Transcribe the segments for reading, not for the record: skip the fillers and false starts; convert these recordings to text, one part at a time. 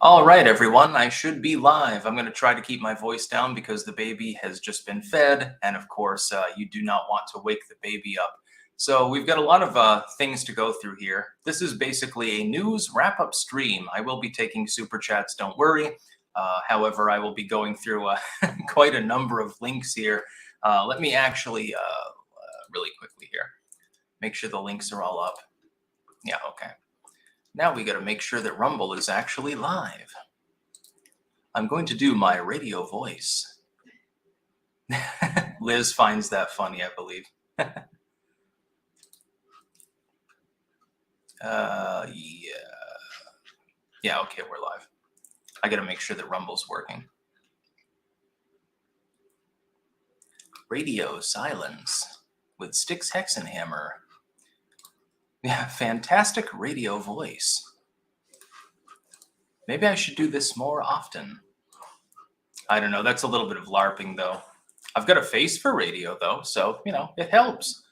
All right, everyone, I should be live. I'm going to try to keep my voice down because the baby has just been fed. And of course, you do not want to wake the baby up. So we've got a lot of things to go through here. This is basically a news wrap-up stream. I will be taking super chats, don't worry. However, I will be going through quite a number of links here. Let me actually really quickly here, make sure the links are all up. Yeah, okay. Now we got to make sure that Rumble is actually live. I'm going to do my radio voice. Liz finds that funny, I believe. Yeah, okay, we're live. I got to make sure that Rumble's working. Radio silence with Styx Hexenhammer. Yeah, fantastic radio voice. Maybe I should do this more often. I don't know. That's a little bit of LARPing, though. I've got a face for radio, though, so, it helps.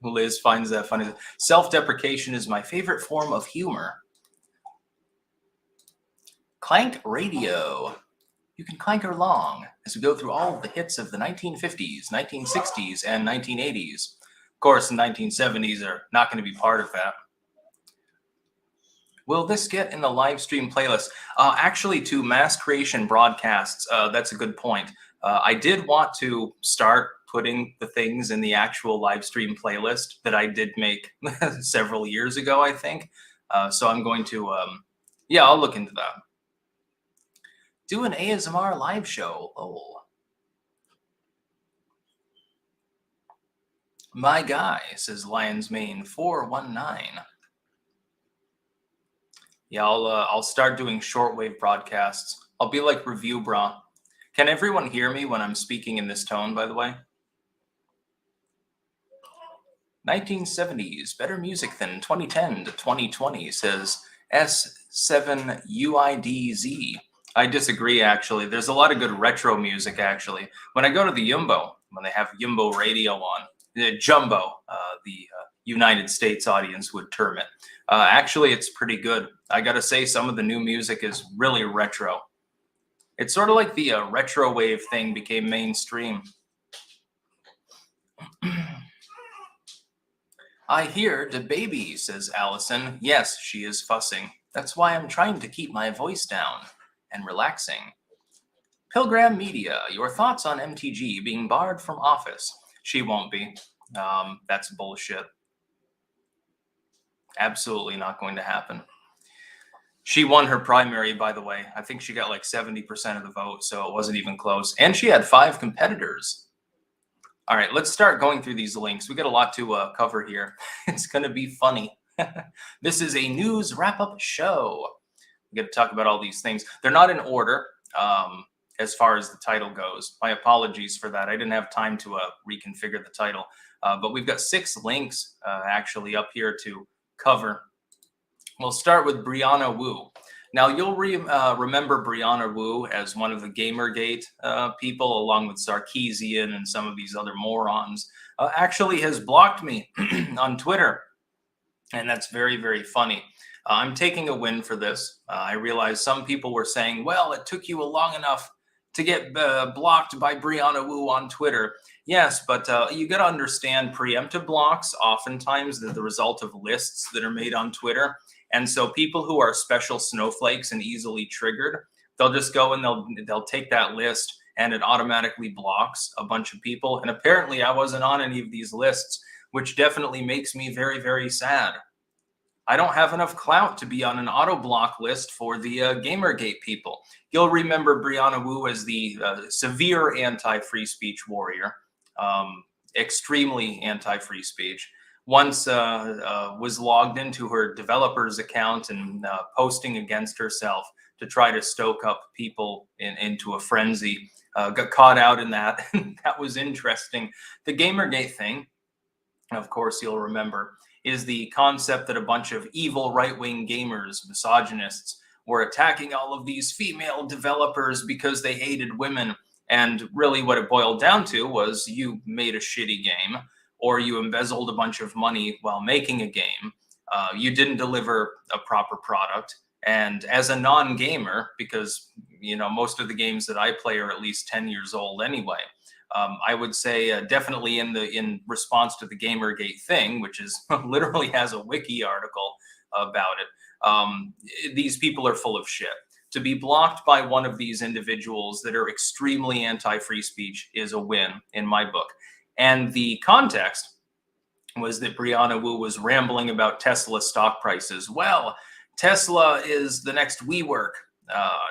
Liz finds that funny. Self-deprecation is my favorite form of humor. Clank Radio. You can clank along as we go through all of the hits of the 1950s, 1960s, and 1980s. Of course, the 1970s are not going to be part of that. Will this get in the live stream playlist? Actually, to mass creation broadcasts, that's a good point. I did want to start putting the things in the actual live stream playlist that I did make several years ago, I think. So I'm going to, yeah, I'll look into that. Do an ASMR live show. Oh. My guy, says Lion's Mane 419. Yeah, I'll start doing shortwave broadcasts. I'll be like Review Bra. Can everyone hear me when I'm speaking in this tone, by the way? 1970s, better music than 2010 to 2020, says S7UIDZ. I disagree, actually. There's a lot of good retro music, actually. When I go to the Yumbo, when they have Yumbo radio on, Jumbo, the United States audience would term it. Actually, it's pretty good. I gotta say, some of the new music is really retro. It's sort of like the retro wave thing became mainstream. I hear the baby, says Allison. Yes, she is fussing. That's why I'm trying to keep my voice down and relaxing. Pilgram Media, your thoughts on MTG being barred from office? She won't be. That's bullshit. Absolutely not going to happen. She won her primary, by the way. I think she got like 70% of the vote, so it wasn't even close. And she had 5 competitors. All right, let's start going through these links. We got a lot to cover here. It's going to be funny. This is a news wrap-up show. We got to talk about all these things. They're not in order as far as the title goes. My apologies for that. I didn't have time to reconfigure the title. But we've got 6 links actually up here to cover. We'll start with Brianna Wu. Now, you'll remember Brianna Wu as one of the Gamergate people, along with Sarkeesian and some of these other morons, actually has blocked me on Twitter. And that's very, very funny. I'm taking a win for this. I realize some people were saying, well, it took you long enough to get blocked by Brianna Wu on Twitter. Yes, but you got to understand preemptive blocks oftentimes they're the result of lists that are made on Twitter. And so people who are special snowflakes and easily triggered, they'll just go and they'll take that list and it automatically blocks a bunch of people. And apparently I wasn't on any of these lists, which definitely makes me very, very sad. I don't have enough clout to be on an auto block list for the Gamergate people. You'll remember Brianna Wu as the severe anti-free speech warrior, extremely anti-free speech. Once was logged into her developer's account and posting against herself to try to stoke up people into a frenzy. Got caught out in that. That was interesting. The Gamergate thing, of course, you'll remember, is the concept that a bunch of evil right-wing gamers, misogynists, were attacking all of these female developers because they hated women. And really what it boiled down to was you made a shitty game, or you embezzled a bunch of money while making a game, You didn't deliver a proper product. And as a non-gamer, because most of the games that I play are at least 10 years old anyway, I would say definitely in response to the Gamergate thing, which is literally has a wiki article about it. These people are full of shit. To be blocked by one of these individuals that are extremely anti-free speech is a win in my book. And the context was that Brianna Wu was rambling about Tesla stock prices. Well, Tesla is the next WeWork.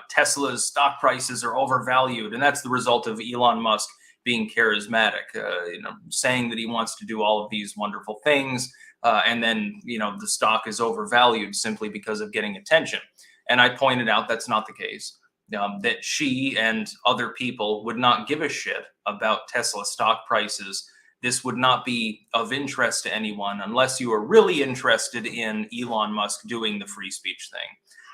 Tesla's stock prices are overvalued, and that's the result of Elon Musk being charismatic, saying that he wants to do all of these wonderful things, and then the stock is overvalued simply because of getting attention. And I pointed out that's not the case. That she and other people would not give a shit about Tesla stock prices. This would not be of interest to anyone unless you are really interested in Elon Musk doing the free speech thing.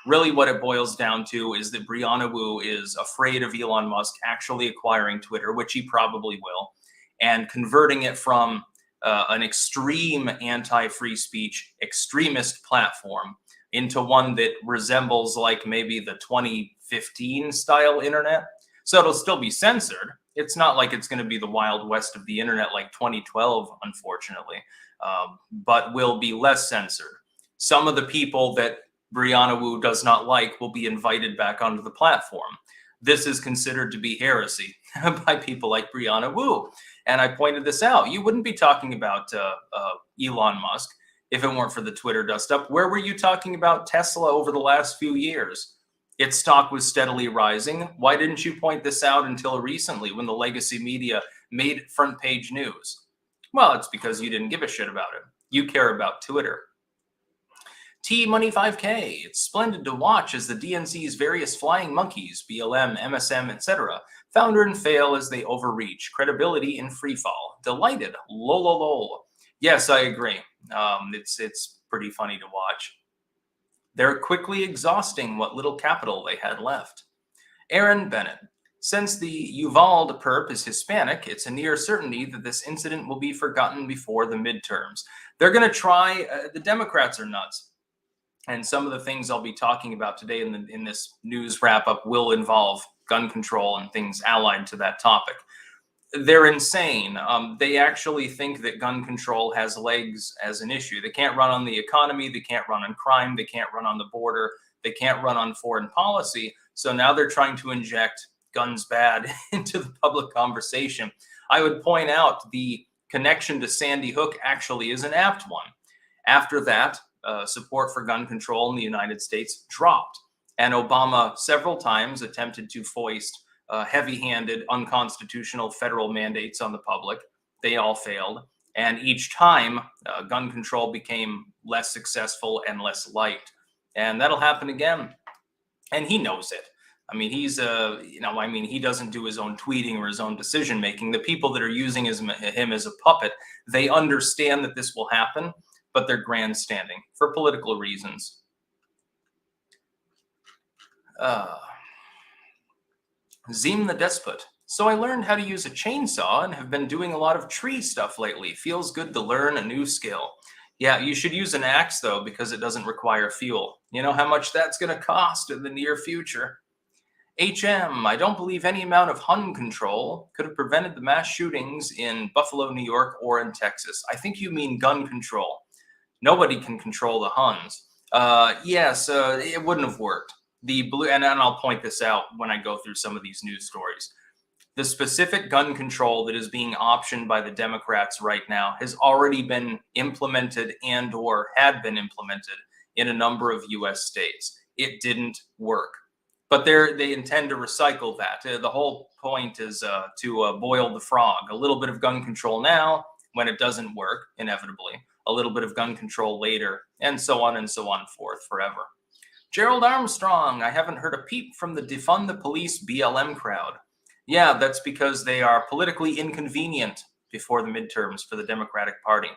Really what it boils down to is that Brianna Wu is afraid of Elon Musk actually acquiring Twitter, which he probably will, and converting it from an extreme anti-free speech extremist platform into one that resembles like maybe the 2015 style internet. So it'll still be censored. It's not like it's going to be the Wild West of the internet like 2012, unfortunately, but will be less censored. Some of the people that Brianna Wu does not like will be invited back onto the platform. This is considered to be heresy by people like Brianna Wu. And I pointed this out. You wouldn't be talking about Elon Musk if it weren't for the Twitter dust up. Where were you talking about Tesla over the last few years? Its stock was steadily rising. Why didn't you point this out until recently when the legacy media made front page news? Well, it's because you didn't give a shit about it. You care about Twitter. T-Money 5K. It's splendid to watch as the DNC's various flying monkeys, BLM, MSM, etc., founder and fail as they overreach. Credibility in freefall. Delighted. Lol. Yes, I agree. It's pretty funny to watch. They're quickly exhausting what little capital they had left. Aaron Bennett. Since the Uvalde perp is Hispanic, it's a near certainty that this incident will be forgotten before the midterms. They're going to try. The Democrats are nuts. And some of the things I'll be talking about today in this news wrap-up will involve gun control and things allied to that topic. They're insane. They actually think that gun control has legs as an issue. They can't run on the economy. They can't run on crime. They can't run on the border. They can't run on foreign policy. So now they're trying to inject guns bad into the public conversation. I would point out the connection to Sandy Hook actually is an apt one. After that, support for gun control in the United States dropped. And Obama several times attempted to foist heavy-handed, unconstitutional federal mandates on the public. They all failed. And each time, gun control became less successful and less liked. And that'll happen again. And he knows it. I mean, he doesn't do his own tweeting or his own decision-making. The people that are using him as a puppet, they understand that this will happen, but they're grandstanding for political reasons. Zim the Despot. So I learned how to use a chainsaw and have been doing a lot of tree stuff lately. Feels good to learn a new skill. Yeah, you should use an axe, though, because it doesn't require fuel. You know how much that's going to cost in the near future. HM, I don't believe any amount of Hun control could have prevented the mass shootings in Buffalo, New York, or in Texas. I think you mean gun control. Nobody can control the Huns. Yes, it wouldn't have worked. The blue, and I'll point this out when I go through some of these news stories. The specific gun control that is being optioned by the Democrats right now has already been implemented and or had been implemented in a number of U.S. states. It didn't work. But they intend to recycle that. The whole point is to boil the frog. A little bit of gun control now, when it doesn't work, inevitably. A little bit of gun control later, and so on forth forever. Gerald Armstrong, I haven't heard a peep from the defund the police BLM crowd. Yeah, that's because they are politically inconvenient before the midterms for the Democratic Party.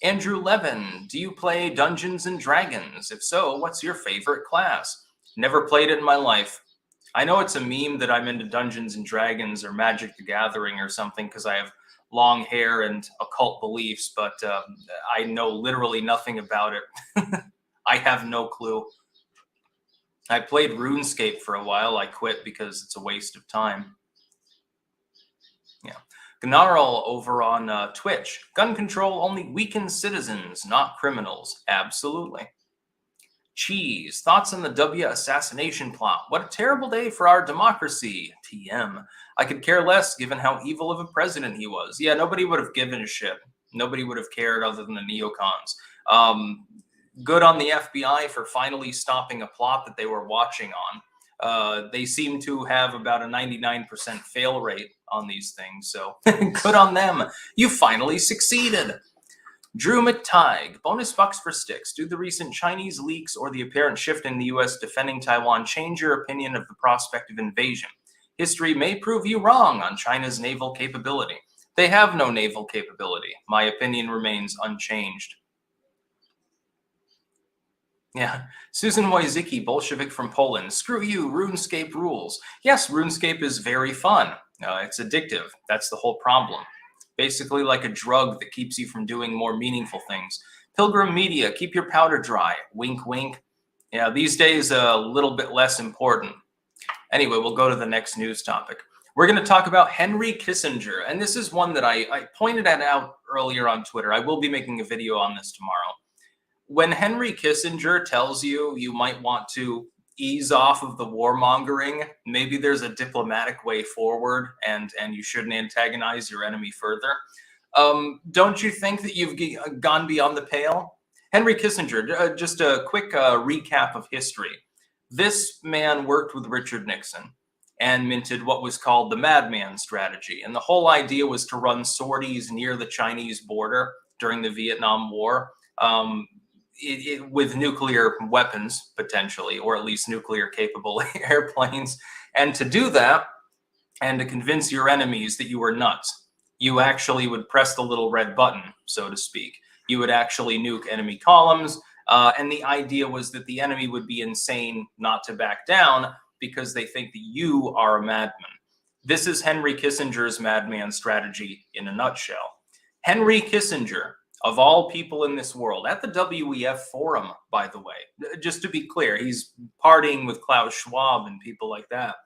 Andrew Levin, do you play Dungeons and Dragons? If so, what's your favorite class? Never played it in my life. I know it's a meme that I'm into Dungeons and Dragons or Magic the Gathering or something because I have long hair and occult beliefs, but I know literally nothing about it. I have no clue. I played RuneScape for a while. I quit because it's a waste of time. Yeah. Gnarl over on Twitch. Gun control only weakens citizens, not criminals. Absolutely. Cheese. Thoughts on the W assassination plot? What a terrible day for our democracy. TM. I could care less given how evil of a president he was. Yeah, nobody would have given a shit. Nobody would have cared other than the neocons. Good on the FBI for finally stopping a plot that they were watching on. They seem to have about a 99% fail rate on these things, so good on them. You finally succeeded. Drew McTighe, bonus bucks for sticks. Do the recent Chinese leaks or the apparent shift in the U.S. defending Taiwan change your opinion of the prospect of invasion? History may prove you wrong on China's naval capability. They have no naval capability. My opinion remains unchanged. Yeah. Susan Wojcicki, Bolshevik from Poland. Screw you, RuneScape rules. Yes, RuneScape is very fun. It's addictive. That's the whole problem. Basically like a drug that keeps you from doing more meaningful things. Pilgrim Media, keep your powder dry. Wink, wink. Yeah, these days a little bit less important. Anyway, we'll go to the next news topic. We're going to talk about Henry Kissinger, and this is one that I pointed out earlier on Twitter. I will be making a video on this tomorrow. When Henry Kissinger tells you you might want to ease off of the warmongering, maybe there's a diplomatic way forward and you shouldn't antagonize your enemy further. Don't you think that you've gone beyond the pale? Henry Kissinger, just a quick recap of history. This man worked with Richard Nixon and minted what was called the Madman Strategy. And the whole idea was to run sorties near the Chinese border during the Vietnam War. With nuclear weapons, potentially, or at least nuclear-capable airplanes. And to do that, and to convince your enemies that you were nuts, you actually would press the little red button, so to speak. You would actually nuke enemy columns, and the idea was that the enemy would be insane not to back down because they think that you are a madman. This is Henry Kissinger's Madman Strategy in a nutshell. Henry Kissinger, of all people in this world, at the WEF forum, by the way, just to be clear, he's partying with Klaus Schwab and people like that.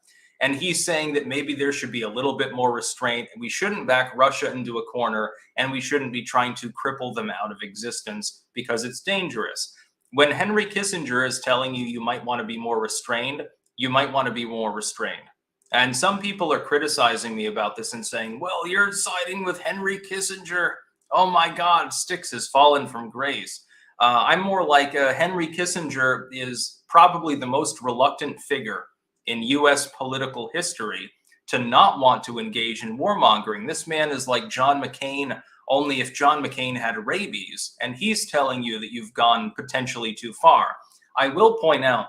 And he's saying that maybe there should be a little bit more restraint. We shouldn't back Russia into a corner, and we shouldn't be trying to cripple them out of existence because it's dangerous. When Henry Kissinger is telling you you might want to be more restrained, you might want to be more restrained. And some people are criticizing me about this and saying, well, you're siding with Henry Kissinger. Oh my God, Styx has fallen from grace. I'm more like Henry Kissinger is probably the most reluctant figure in U.S. political history to not want to engage in warmongering. This man is like John McCain, only if John McCain had rabies, and he's telling you that you've gone potentially too far. I will point out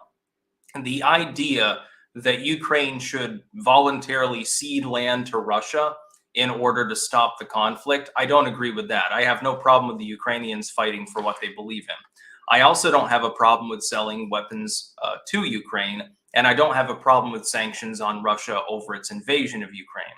the idea that Ukraine should voluntarily cede land to Russia in order to stop the conflict. I don't agree with that. I have no problem with the Ukrainians fighting for what they believe in. I also don't have a problem with selling weapons to Ukraine, and I don't have a problem with sanctions on Russia over its invasion of Ukraine.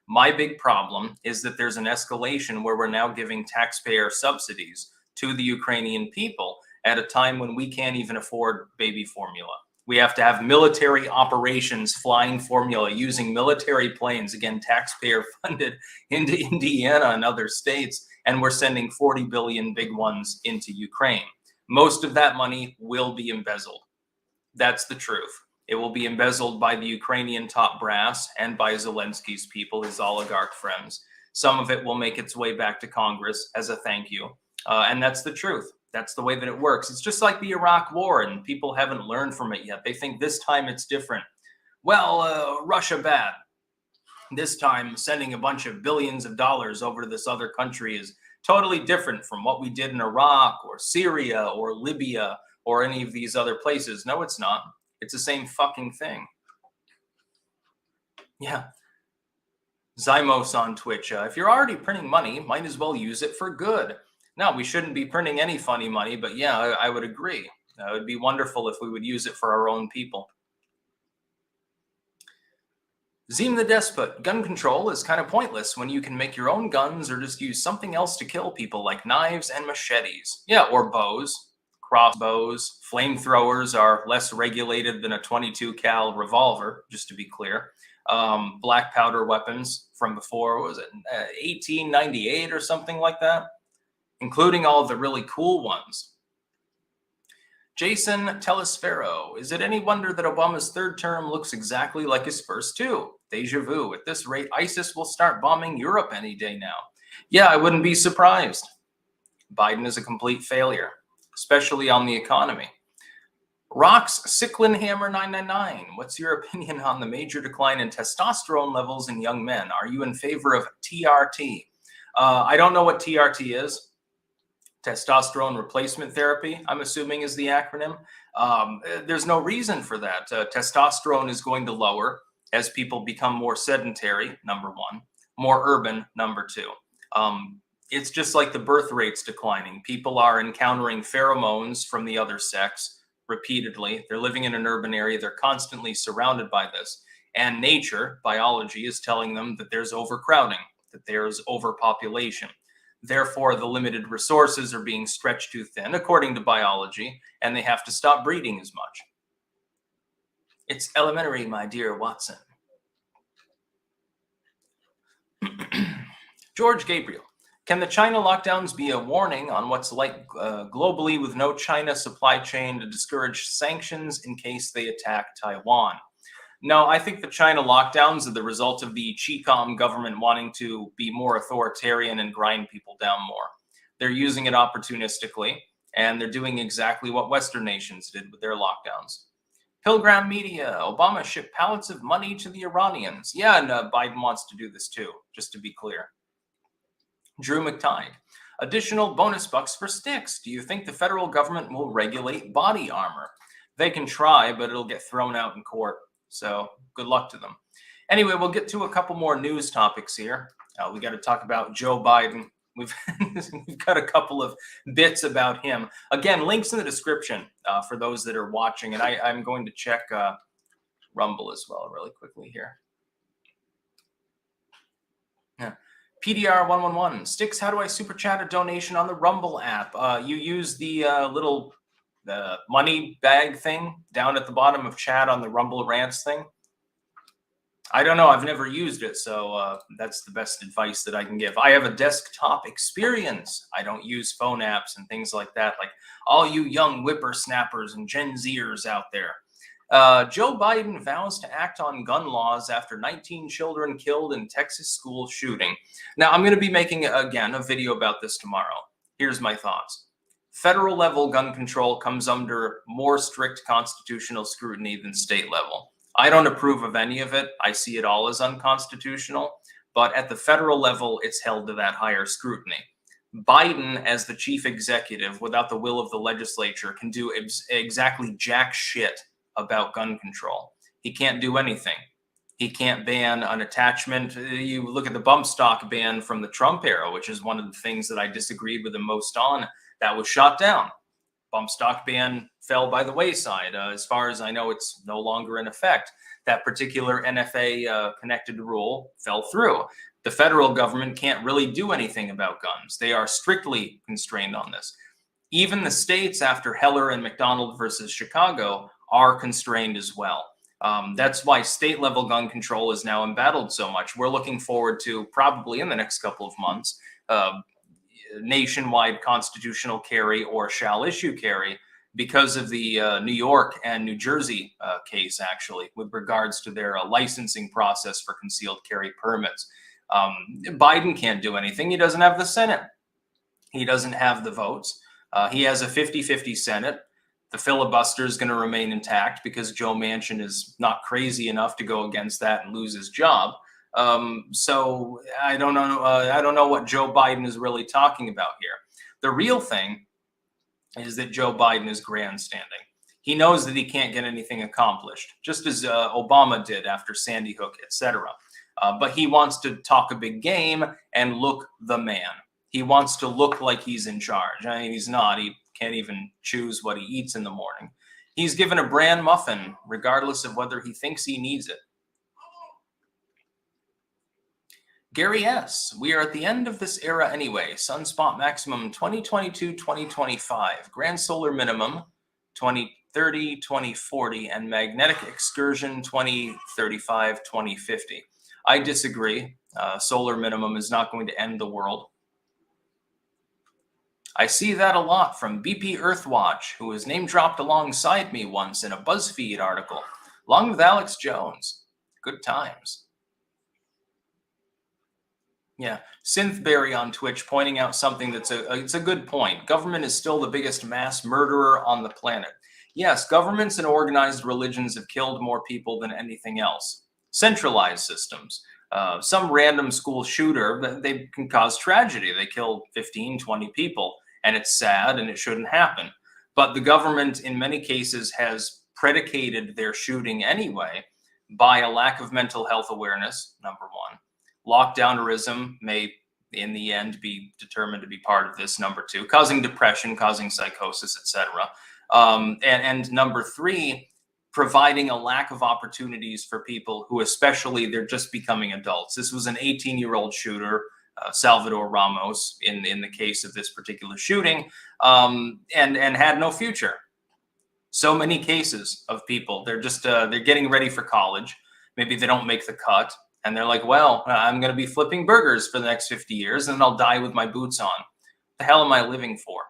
My big problem is that there's an escalation where we're now giving taxpayer subsidies to the Ukrainian people at a time when we can't even afford baby formula. We have to have military operations flying formula using military planes, again, taxpayer funded, into Indiana and other states. And we're sending 40 billion big ones into Ukraine. Most of that money will be embezzled. That's the truth. It will be embezzled by the Ukrainian top brass and by Zelensky's people, his oligarch friends. Some of it will make its way back to Congress as a thank you. And that's the truth. That's the way that it works. It's just like the Iraq War, and people haven't learned from it yet. They think this time it's different. Well, Russia bad. This time, sending a bunch of billions of dollars over to this other country is totally different from what we did in Iraq or Syria or Libya or any of these other places. No, it's not. It's the same fucking thing. Yeah. Zymos on Twitch. If you're already printing money, might as well use it for good. No, we shouldn't be printing any funny money, but yeah, I would agree. It would be wonderful if we would use it for our own people. Zim the Despot, gun control is kind of pointless when you can make your own guns or just use something else to kill people like knives and machetes. Yeah, or bows, crossbows. Flamethrowers are less regulated than a 22 cal revolver, just to be clear. Black powder weapons from before, what was it, 1898 or something like that, including all the really cool ones. Jason Telesfero, is it any wonder that Obama's third term looks exactly like his first two? Deja vu. At this rate, ISIS will start bombing Europe any day now. Yeah, I wouldn't be surprised. Biden is a complete failure, especially on the economy. Rocks Sicklinhammer 999. What's your opinion on the major decline in testosterone levels in young men? Are you in favor of TRT? I don't know what TRT is. Testosterone replacement therapy, I'm assuming, is the acronym. There's no reason for that. Testosterone is going to lower as people become more sedentary, number one, more urban, number two. It's just like the birth rate's declining. People are encountering pheromones from the other sex repeatedly. They're living in an urban area. They're constantly surrounded by this. And nature, biology, is telling them that there's overcrowding, that there's overpopulation. Therefore, the limited resources are being stretched too thin, according to biology, and they have to stop breeding as much. It's elementary, my dear Watson. George Gabriel. Can the China lockdowns be a warning on what's like globally with no China supply chain to discourage sanctions in case they attack Taiwan? No, I think the China lockdowns are the result of the Qicom government wanting to be more authoritarian and grind people down more. They're using it opportunistically, and they're doing exactly what Western nations did with their lockdowns. Pilgram Media, Obama shipped pallets of money to the Iranians. Yeah, and Biden wants to do this too, just to be clear. Drew McTighe, additional bonus bucks for sticks. Do you think the federal government will regulate body armor? They can try, but it'll get thrown out in court. So good luck to them. Anyway, we'll get to a couple more news topics here. We got to talk about Joe Biden. We've got a couple of bits about him. Again, links in the description for those that are watching. And I'm going to check Rumble as well really quickly here. Yeah. PDR 111. Sticks, how do I super chat a donation on the Rumble app? You use the little money bag thing down at the bottom of chat on the Rumble Rants thing. I don't know. I've never used it, so that's the best advice that I can give. I have a desktop experience. I don't use phone apps and things like that, like all you young whippersnappers and Gen Zers out there. Joe Biden vows to act on gun laws after 19 children killed in Texas school shooting. Now, I'm going to be making, again, a video about this tomorrow. Here's my thoughts. Federal level gun control comes under more strict constitutional scrutiny than state level. I don't approve of any of it. I see it all as unconstitutional. But at the federal level, it's held to that higher scrutiny. Biden, as the chief executive, without the will of the legislature, can do exactly jack shit about gun control. He can't do anything. He can't ban an attachment. You look at the bump stock ban from the Trump era, which is one of the things that I disagreed with him most on. That was shot down. Bump stock ban fell by the wayside. As far as I know, it's no longer in effect. That particular NFA connected rule fell through. The federal government can't really do anything about guns. They are strictly constrained on this. Even the states, after Heller and McDonald versus Chicago, are constrained as well. That's why state-level gun control is now embattled so much. We're looking forward to, probably in the next couple of months, nationwide constitutional carry or shall issue carry because of the New York and New Jersey case, actually, with regards to their licensing process for concealed carry permits. Biden can't do anything. He doesn't have the Senate. He doesn't have the votes. He has a 50-50 Senate. The filibuster is going to remain intact because Joe Manchin is not crazy enough to go against that and lose his job. So I don't know. I don't know what Joe Biden is really talking about here. The real thing is that Joe Biden is grandstanding. He knows that he can't get anything accomplished, just as Obama did after Sandy Hook, etc. But he wants to talk a big game and look the man. He wants to look like he's in charge. I mean, he's not. He can't even choose what he eats in the morning. He's given a bran muffin, regardless of whether he thinks he needs it. Gary S., we are at the end of this era anyway. Sunspot maximum 2022-2025. Grand solar minimum 2030-2040. And magnetic excursion 2035-2050. I disagree. Solar minimum is not going to end the world. I see that a lot from BP Earthwatch, who was name dropped alongside me once in a BuzzFeed article, along with Alex Jones. Good times. Yeah, Synthberry on Twitch pointing out something that's it's a good point. Government is still the biggest mass murderer on the planet. Yes, governments and organized religions have killed more people than anything else. Centralized systems. Some random school shooter, they can cause tragedy. They kill 15, 20 people, and it's sad and it shouldn't happen. But the government, in many cases, has predicated their shooting anyway by a lack of mental health awareness, number one. Lockdownerism may, in the end, be determined to be part of this, number two, causing depression, causing psychosis, etc. And number three, providing a lack of opportunities for people who, especially, they're just becoming adults. This was an 18-year-old shooter, Salvador Ramos, in the case of this particular shooting, and had no future. So many cases of people, they're getting ready for college. Maybe they don't make the cut. And they're like, well, I'm going to be flipping burgers for the next 50 years, and I'll die with my boots on. What the hell am I living for?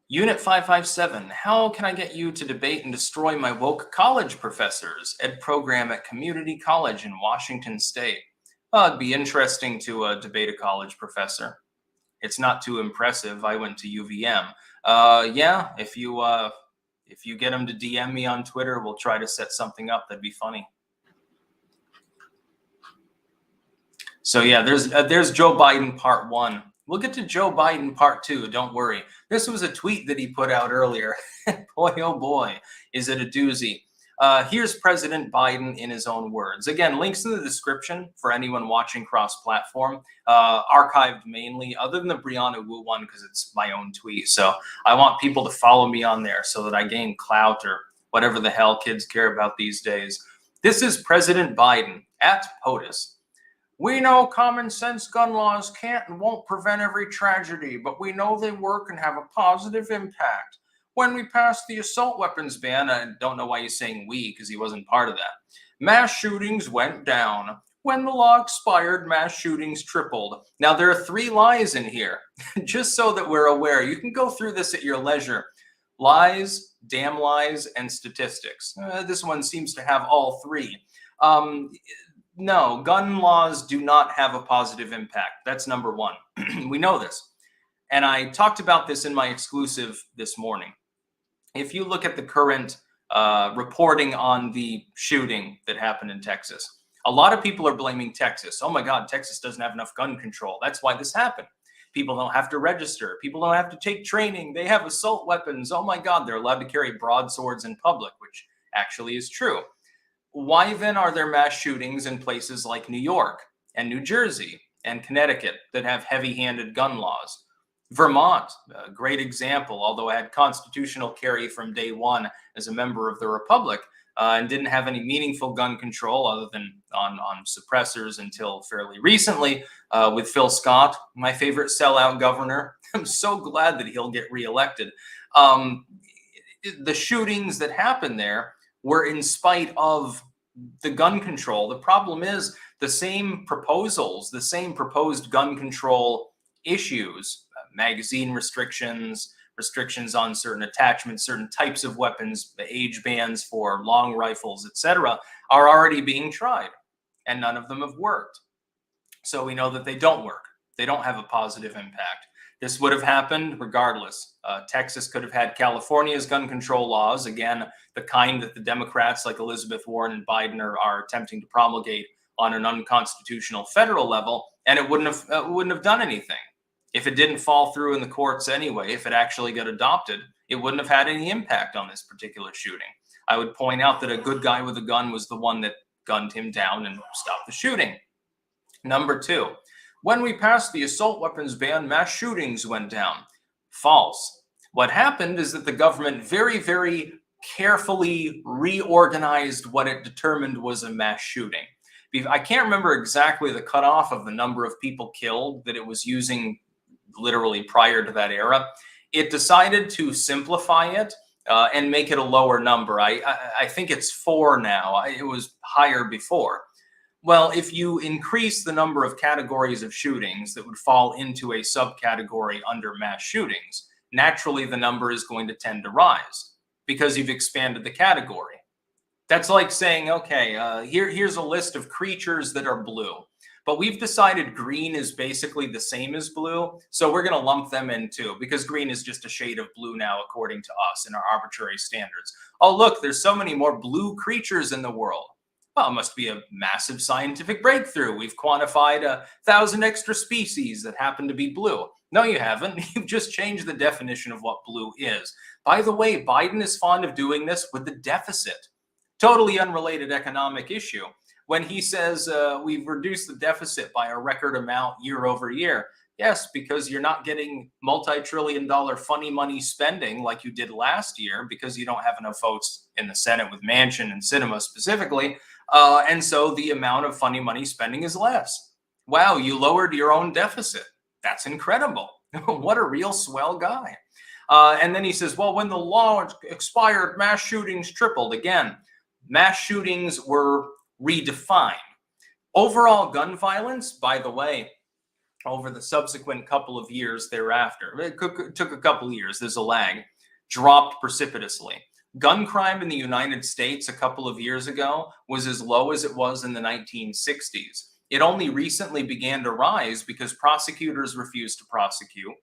Unit 557, how can I get you to debate and destroy my woke college professors? Ed program at community college in Washington State. It'd be interesting to debate a college professor. It's not too impressive. I went to UVM. Yeah, if you get them to DM me on Twitter, we'll try to set something up. That'd be funny. So yeah, there's Joe Biden part 1. We'll get to Joe Biden part 2. Don't worry. This was a tweet that he put out earlier. Boy, oh boy, is it a doozy. Here's President Biden in his own words. Again, links in the description for anyone watching cross-platform. Archived mainly, other than the Brianna Wu one, because it's my own tweet. So I want people to follow me on there so that I gain clout or whatever the hell kids care about these days. This is President Biden at POTUS. We know common sense gun laws can't and won't prevent every tragedy, but we know they work and have a positive impact. When we passed the assault weapons ban, I don't know why he's saying we, because he wasn't part of that. Mass shootings went down. When the law expired, mass shootings tripled. Now, there are 3 lies in here, just so that we're aware. You can go through this at your leisure. Lies, damn lies, and statistics. This one seems to have all 3. No, gun laws do not have a positive impact. That's number 1. We know this. And I talked about this in my exclusive this morning. If you look at the current reporting on the shooting that happened in Texas, a lot of people are blaming Texas. Oh my God, Texas doesn't have enough gun control. That's why this happened. People don't have to register. People don't have to take training. They have assault weapons. Oh my God, they're allowed to carry broadswords in public, which actually is true. Why then are there mass shootings in places like New York and New Jersey and Connecticut that have heavy-handed gun laws? Vermont, a great example, although I had constitutional carry from day one as a member of the Republic and didn't have any meaningful gun control other than on suppressors until fairly recently with Phil Scott, my favorite sellout governor. I'm so glad that he'll get reelected. The shootings that happened there were in spite of the gun control. The problem is the same proposals, the same proposed gun control issues, magazine restrictions, restrictions on certain attachments, certain types of weapons, age bans for long rifles, etc., are already being tried, and none of them have worked. So we know that they don't work. They don't have a positive impact. This would have happened regardless. Texas could have had California's gun control laws, again, the kind that the Democrats like Elizabeth Warren and Biden are attempting to promulgate on an unconstitutional federal level, and it wouldn't have done anything. If it didn't fall through in the courts anyway, if it actually got adopted, it wouldn't have had any impact on this particular shooting. I would point out that a good guy with a gun was the one that gunned him down and stopped the shooting. Number 2, when we passed the assault weapons ban, mass shootings went down. False. What happened is that the government very, very carefully reorganized what it determined was a mass shooting. I can't remember exactly the cutoff of the number of people killed that it was using literally prior to that era. It decided to simplify it and make it a lower number. I think it's 4 now. It was higher before. Well, if you increase the number of categories of shootings that would fall into a subcategory under mass shootings, naturally the number is going to tend to rise because you've expanded the category. That's like saying, okay, here's a list of creatures that are blue, but we've decided green is basically the same as blue, so we're going to lump them in too, because green is just a shade of blue now according to us in our arbitrary standards. Oh, look, there's so many more blue creatures in the world. Well, it must be a massive scientific breakthrough. We've quantified 1,000 extra species that happen to be blue. No, you haven't. You've just changed the definition of what blue is. By the way, Biden is fond of doing this with the deficit. Totally unrelated economic issue. When he says we've reduced the deficit by a record amount year over year, yes, because you're not getting multi-trillion-dollar funny money spending like you did last year because you don't have enough votes in the Senate with Manchin and Sinema specifically. And so the amount of funny money spending is less. Wow, you lowered your own deficit. That's incredible. What a real swell guy. And then he says, well, when the law expired, mass shootings tripled. Again, mass shootings were redefined. Overall gun violence, by the way, over the subsequent couple of years thereafter, it took a couple of years, there's a lag, dropped precipitously. Gun crime in the United States a couple of years ago was as low as it was in the 1960s. It only recently began to rise because prosecutors refused to prosecute.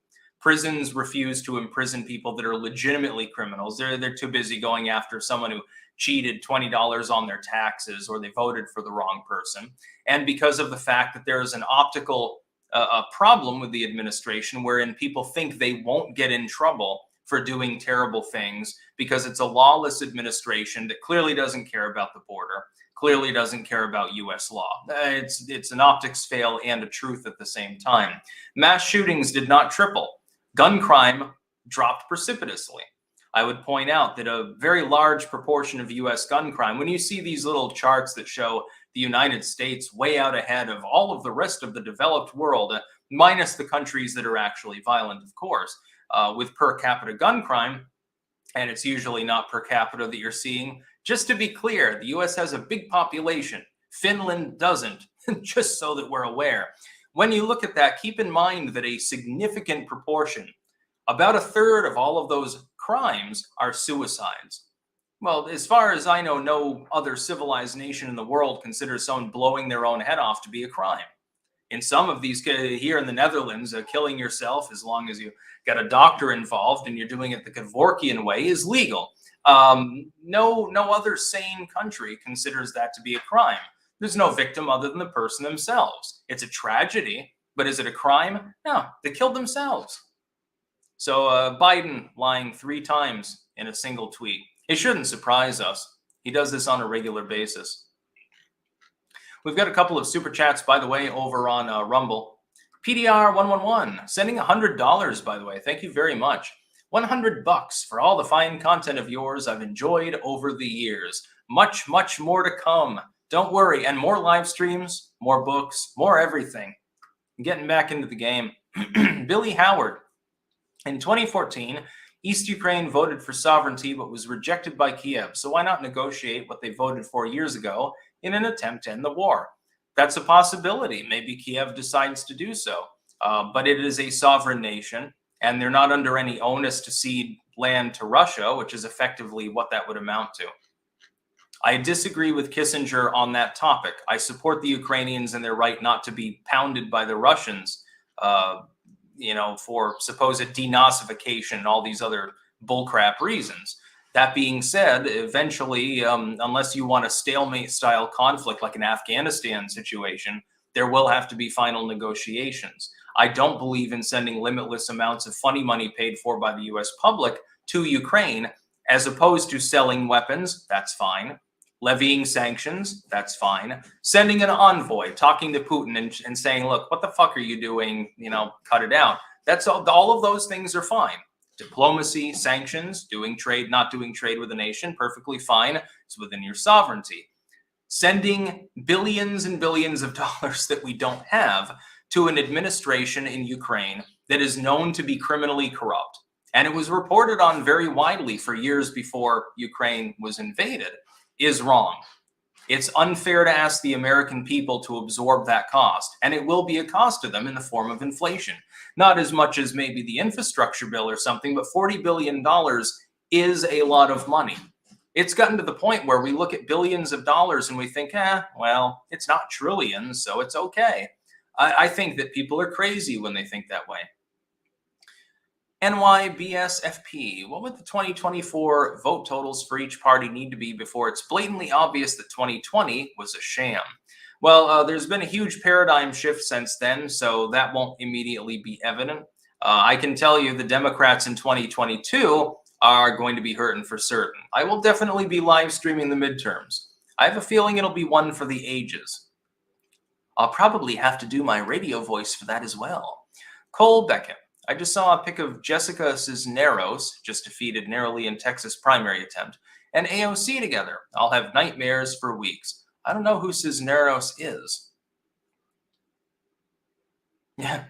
Prisons refuse to imprison people that are legitimately criminals. They're too busy going after someone who cheated $20 on their taxes or they voted for the wrong person. And because of the fact that there is an optical problem with the administration wherein people think they won't get in trouble for doing terrible things because it's a lawless administration that clearly doesn't care about the border, clearly doesn't care about U.S. law. It's an optics fail and a truth at the same time. Mass shootings did not triple. Gun crime dropped precipitously. I would point out that a very large proportion of U.S. gun crime, when you see these little charts that show the United States way out ahead of all of the rest of the developed world, minus the countries that are actually violent, of course, with per capita gun crime, and it's usually not per capita that you're seeing. Just to be clear, the U.S. has a big population. Finland doesn't, just so that we're aware. When you look at that, keep in mind that a significant proportion, about 1/3 of all of those crimes are suicides. Well, as far as I know, no other civilized nation in the world considers someone blowing their own head off to be a crime. In some of these, here in the Netherlands, killing yourself, as long as you got a doctor involved and you're doing it the Kevorkian way, is legal. No other sane country considers that to be a crime. There's no victim other than the person themselves. It's a tragedy, but is it a crime? No, they killed themselves. So Biden lying 3 times in a single tweet. It shouldn't surprise us. He does this on a regular basis. We've got a couple of super chats, by the way, over on Rumble. PDR111 sending $100, by the way. Thank you very much. $100 for all the fine content of yours I've enjoyed over the years. Much, much more to come. Don't worry. And more live streams, more books, more everything. I'm getting back into the game. Billy Howard. In 2014, East Ukraine voted for sovereignty but was rejected by Kiev. So why not negotiate what they voted for years ago in an attempt to end the war? That's a possibility. Maybe Kiev decides to do so. But it is a sovereign nation, and they're not under any onus to cede land to Russia, which is effectively what that would amount to. I disagree with Kissinger on that topic. I support the Ukrainians and their right not to be pounded by the Russians, for supposed denazification and all these other bullcrap reasons. That being said, eventually, unless you want a stalemate-style conflict like an Afghanistan situation, there will have to be final negotiations. I don't believe in sending limitless amounts of funny money paid for by the U.S. public to Ukraine, as opposed to selling weapons. That's fine. Levying sanctions. That's fine. Sending an envoy, talking to Putin and saying, look, what the fuck are you doing? Cut it out. That's all of those things are fine. Diplomacy, sanctions, doing trade, not doing trade with a nation, perfectly fine. It's within your sovereignty. Sending billions and billions of dollars that we don't have to an administration in Ukraine that is known to be criminally corrupt. And it was reported on very widely for years before Ukraine was invaded, is wrong. It's unfair to ask the American people to absorb that cost, and it will be a cost to them in the form of inflation. Not as much as maybe the infrastructure bill or something, but $40 billion is a lot of money. It's gotten to the point where we look at billions of dollars and we think, well, it's not trillions, so it's okay. I think that people are crazy when they think that way. NYBSFP, what would the 2024 vote totals for each party need to be before it's blatantly obvious that 2020 was a sham? Well, there's been a huge paradigm shift since then, so that won't immediately be evident. I can tell you the Democrats in 2022 are going to be hurting for certain. I will definitely be live streaming the midterms. I have a feeling it'll be one for the ages. I'll probably have to do my radio voice for that as well. Cole Beckett. I just saw a pic of Jessica Cisneros, just defeated narrowly in Texas primary attempt, and AOC together. I'll have nightmares for weeks. I don't know who Cisneros is. Yeah.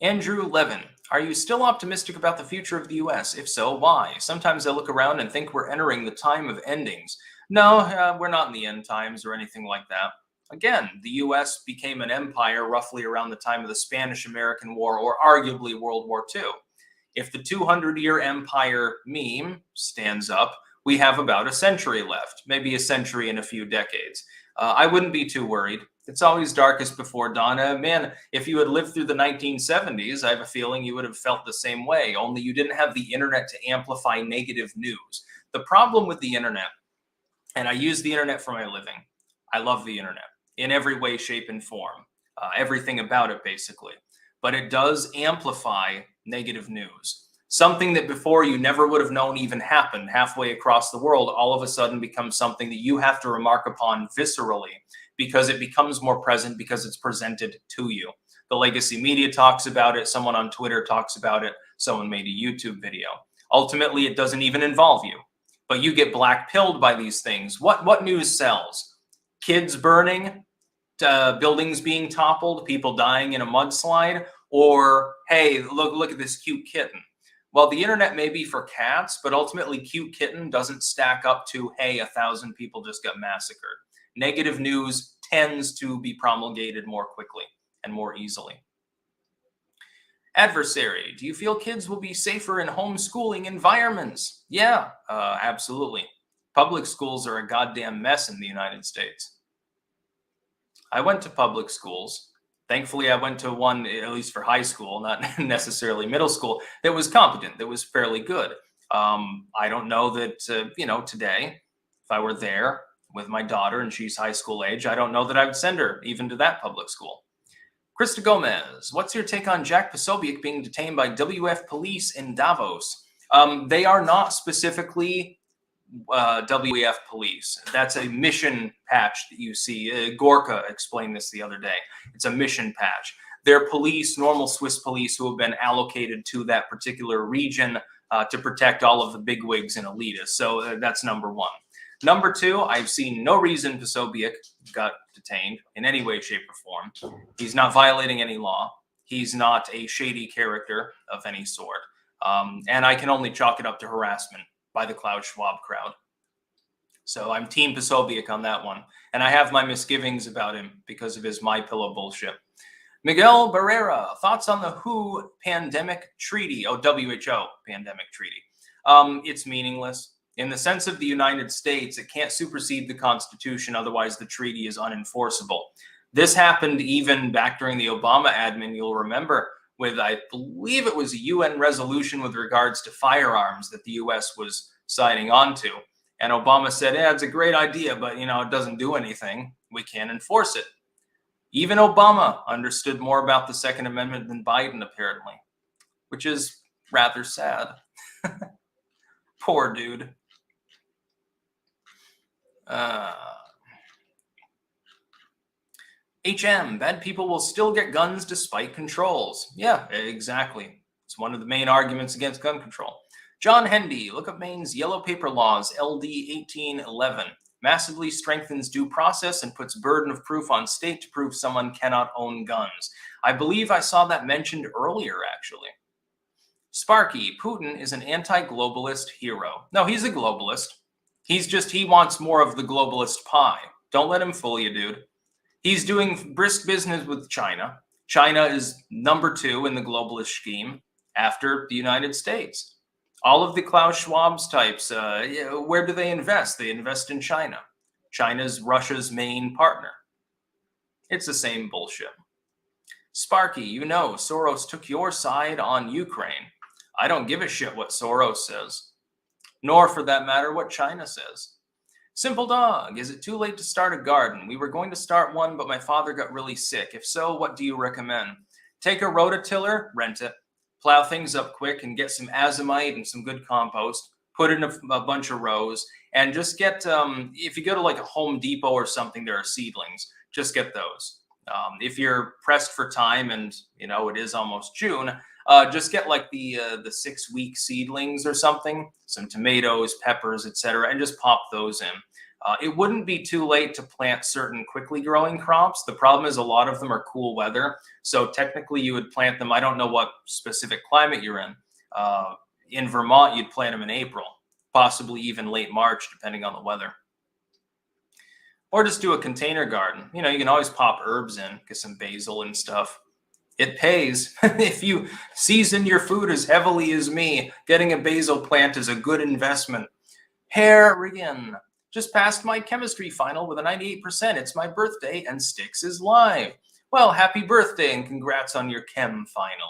Andrew Levin. Are you still optimistic about the future of the U.S.? If so, why? Sometimes I look around and think we're entering the time of endings. No, we're not in the end times or anything like that. Again, the U.S. became an empire roughly around the time of the Spanish-American War, or arguably World War II. If the 200-year empire meme stands up, we have about a century left, maybe a century and a few decades. I wouldn't be too worried. It's always darkest before dawn. Man, if you had lived through the 1970s, I have a feeling you would have felt the same way, only you didn't have the internet to amplify negative news. The problem with the internet, and I use the internet for my living, I love the internet in every way, shape, and form, everything about it basically, but it does amplify negative news. Something that before you never would have known even happened halfway across the world, all of a sudden becomes something that you have to remark upon viscerally because it becomes more present because it's presented to you. The legacy media talks about it. Someone on Twitter talks about it. Someone made a YouTube video. Ultimately, it doesn't even involve you, but you get black-pilled by these things. What news sells? Kids burning, buildings being toppled, people dying in a mudslide, or, hey, look at this cute kitten. Well, the internet may be for cats, but ultimately cute kitten doesn't stack up to, hey, 1,000 people just got massacred. Negative news tends to be promulgated more quickly and more easily. Adversary, do you feel kids will be safer in homeschooling environments? Yeah, absolutely. Public schools are a goddamn mess in the United States. I went to public schools. Thankfully, I went to one, at least for high school, not necessarily middle school, that was competent, that was fairly good. I don't know that, today, if I were there with my daughter and she's high school age, I don't know that I would send her even to that public school. Krista Gomez, what's your take on Jack Posobiec being detained by WF police in Davos? They are not specifically WF police. That's a mission patch that you see. Gorka explained this the other day. It's a mission patch. They're police, normal Swiss police who have been allocated to that particular region to protect all of the bigwigs and elitists. So that's number one. Number two, I've seen no reason Posobiec got detained in any way, shape, or form. He's not violating any law. He's not a shady character of any sort. And I can only chalk it up to harassment by the Klaus Schwab crowd. So I'm Team Posobiec on that one. And I have my misgivings about him because of his MyPillow bullshit. Miguel Barrera, thoughts on the WHO pandemic treaty? Oh, WHO pandemic treaty. It's meaningless. In the sense of the United States, it can't supersede the Constitution, otherwise the treaty is unenforceable. This happened even back during the Obama admin, you'll remember, with, I believe it was a UN resolution with regards to firearms that the US was signing on to. And Obama said, it's a great idea, but, it doesn't do anything. We can't enforce it. Even Obama understood more about the Second Amendment than Biden, apparently, which is rather sad. Poor dude. HM, bad people will still get guns despite controls. Yeah, exactly. It's one of the main arguments against gun control. John Hendy, look up Maine's Yellow Paper Laws, LD 1811. Massively strengthens due process and puts burden of proof on state to prove someone cannot own guns. I believe I saw that mentioned earlier, actually. Sparky, Putin is an anti-globalist hero. No, he's a globalist. He wants more of the globalist pie. Don't let him fool you, dude. He's doing brisk business with China. China is number 2 in the globalist scheme after the United States. All of the Klaus Schwab's types, where do they invest? They invest in China. China's Russia's main partner. It's the same bullshit. Sparky, you know, Soros took your side on Ukraine. I don't give a shit what Soros says, nor for that matter what China says. Simple Dog, is it too late to start a garden? We were going to start one, but my father got really sick. If so, what do you recommend? Take a rototiller, rent it, plow things up quick and get some azomite and some good compost, put in a bunch of rows, and just get, if you go to like a Home Depot or something, there are seedlings, just get those. If you're pressed for time and, you know, it is almost June, just get like the 6-week seedlings or something, some tomatoes, peppers, etc., and just pop those in. It wouldn't be too late to plant certain quickly growing crops. The problem is a lot of them are cool weather. So technically you would plant them. I don't know what specific climate you're in. In Vermont, you'd plant them in April, possibly even late March, depending on the weather. Or just do a container garden. You know, you can always pop herbs in, get some basil and stuff. It pays. If you season your food as heavily as me, getting a basil plant is a good investment. Harrigan, just passed my chemistry final with a 98%. It's my birthday and Styx is live. Well, happy birthday and congrats on your chem final.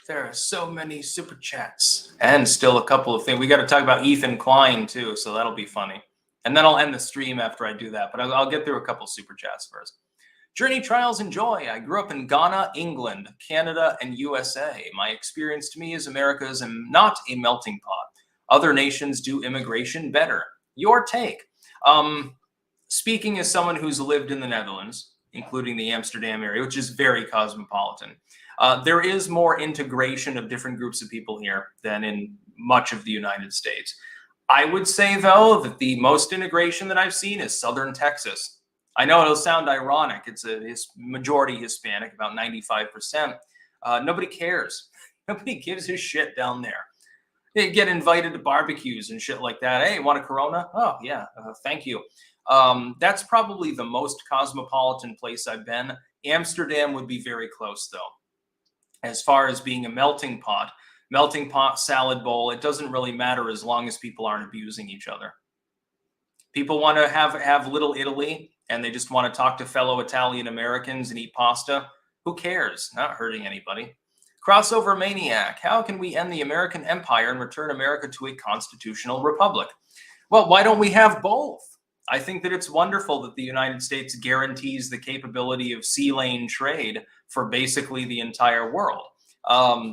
There are so many super chats and still a couple of things. We got to talk about Ethan Klein too, so that'll be funny. And then I'll end the stream after I do that, but I'll get through a couple super chats first. Journey Trials and Joy. I grew up in Ghana, England, Canada, and USA. My experience to me is America is not a melting pot. Other nations do immigration better. Your take. Speaking as someone who's lived in the Netherlands, including the Amsterdam area, which is very cosmopolitan, there is more integration of different groups of people here than in much of the United States. I would say, though, that the most integration that I've seen is Southern Texas. I know it'll sound ironic. It's a majority Hispanic, about 95%. Nobody cares. Nobody gives a shit down there. They get invited to barbecues and shit like that. Hey, want a Corona? Oh, yeah, thank you. That's probably the most cosmopolitan place I've been. Amsterdam would be very close, though. As far as being a melting pot, salad bowl, it doesn't really matter as long as people aren't abusing each other. People want to have Little Italy, and they just want to talk to fellow Italian Americans and eat pasta. Who cares? Not hurting anybody. Crossover Maniac. How can we end the American empire and return America to a constitutional republic? Well, why don't we have both? I think that it's wonderful that the United States guarantees the capability of sea lane trade for basically the entire world.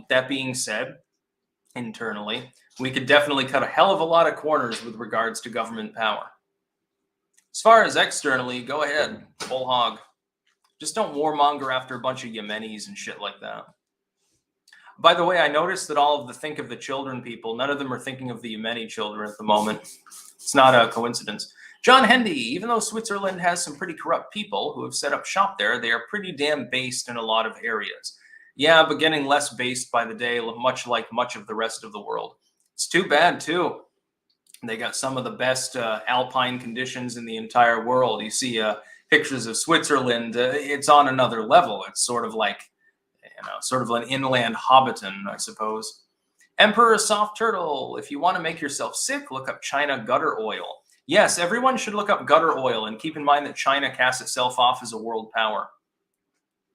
That being said, internally, we could definitely cut a hell of a lot of corners with regards to government power. As far as externally, go ahead, full hog. Just don't warmonger after a bunch of Yemenis and shit like that. By the way, I noticed that all of the Think of the Children people, none of them are thinking of the Yemeni children at the moment. It's not a coincidence. John Hendy, even though Switzerland has some pretty corrupt people who have set up shop there, they are pretty damn based in a lot of areas. Yeah, but getting less based by the day, much like much of the rest of the world. It's too bad, too. They got some of the best alpine conditions in the entire world. You see pictures of Switzerland, it's on another level. It's sort of like, you know, sort of an inland Hobbiton, I suppose. Emperor Soft Turtle, if you want to make yourself sick, look up China gutter oil. Yes, everyone should look up gutter oil and keep in mind that China casts itself off as a world power.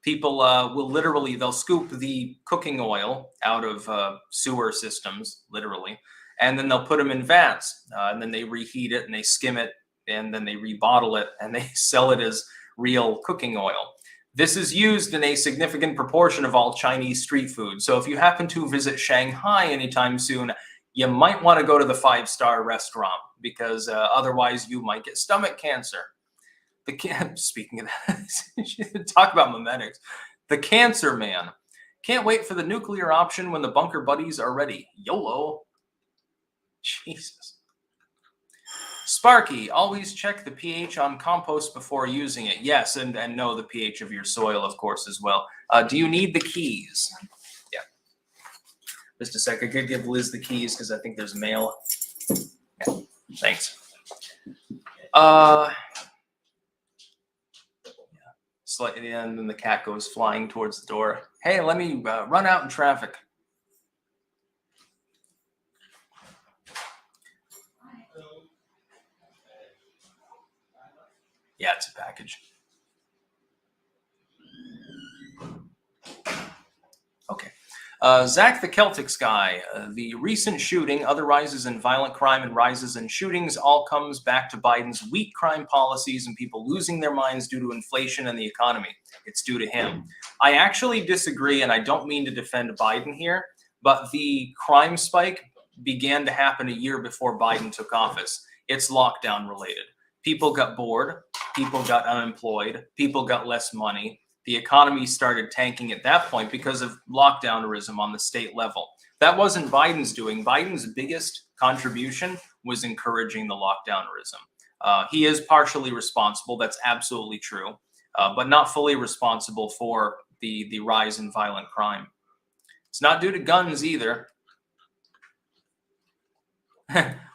People will literally, they'll scoop the cooking oil out of sewer systems, literally, and then they'll put them in vats, and then they reheat it and they skim it, and then they rebottle it and they sell it as real cooking oil. This is used in a significant proportion of all Chinese street food. So if you happen to visit Shanghai anytime soon, you might want to go to the 5-star restaurant because otherwise you might get stomach cancer. Speaking of that, talk about memetics. The cancer man. Can't wait for the nuclear option when the bunker buddies are ready. YOLO. Jesus. Sparky, always check the pH on compost before using it. Yes, and know the pH of your soil, of course, as well. Do you need the keys? Yeah. Just a sec. I could give Liz the keys because I think there's mail. Yeah. Thanks. Slightly, and then the cat goes flying towards the door. Hey, let me run out in traffic. Yeah, it's a package. Okay. Zach the Celtics guy. The recent shooting, other rises in violent crime and rises in shootings all comes back to Biden's weak crime policies and people losing their minds due to inflation and the economy. It's due to him. I actually disagree, and I don't mean to defend Biden here, but the crime spike began to happen a year before Biden took office. It's lockdown related. People got bored. People got unemployed. People got less money. The economy started tanking at that point because of lockdownerism on the state level. That wasn't Biden's doing. Biden's biggest contribution was encouraging the lockdownerism. He is partially responsible. That's absolutely true, but not fully responsible for the rise in violent crime. It's not due to guns either.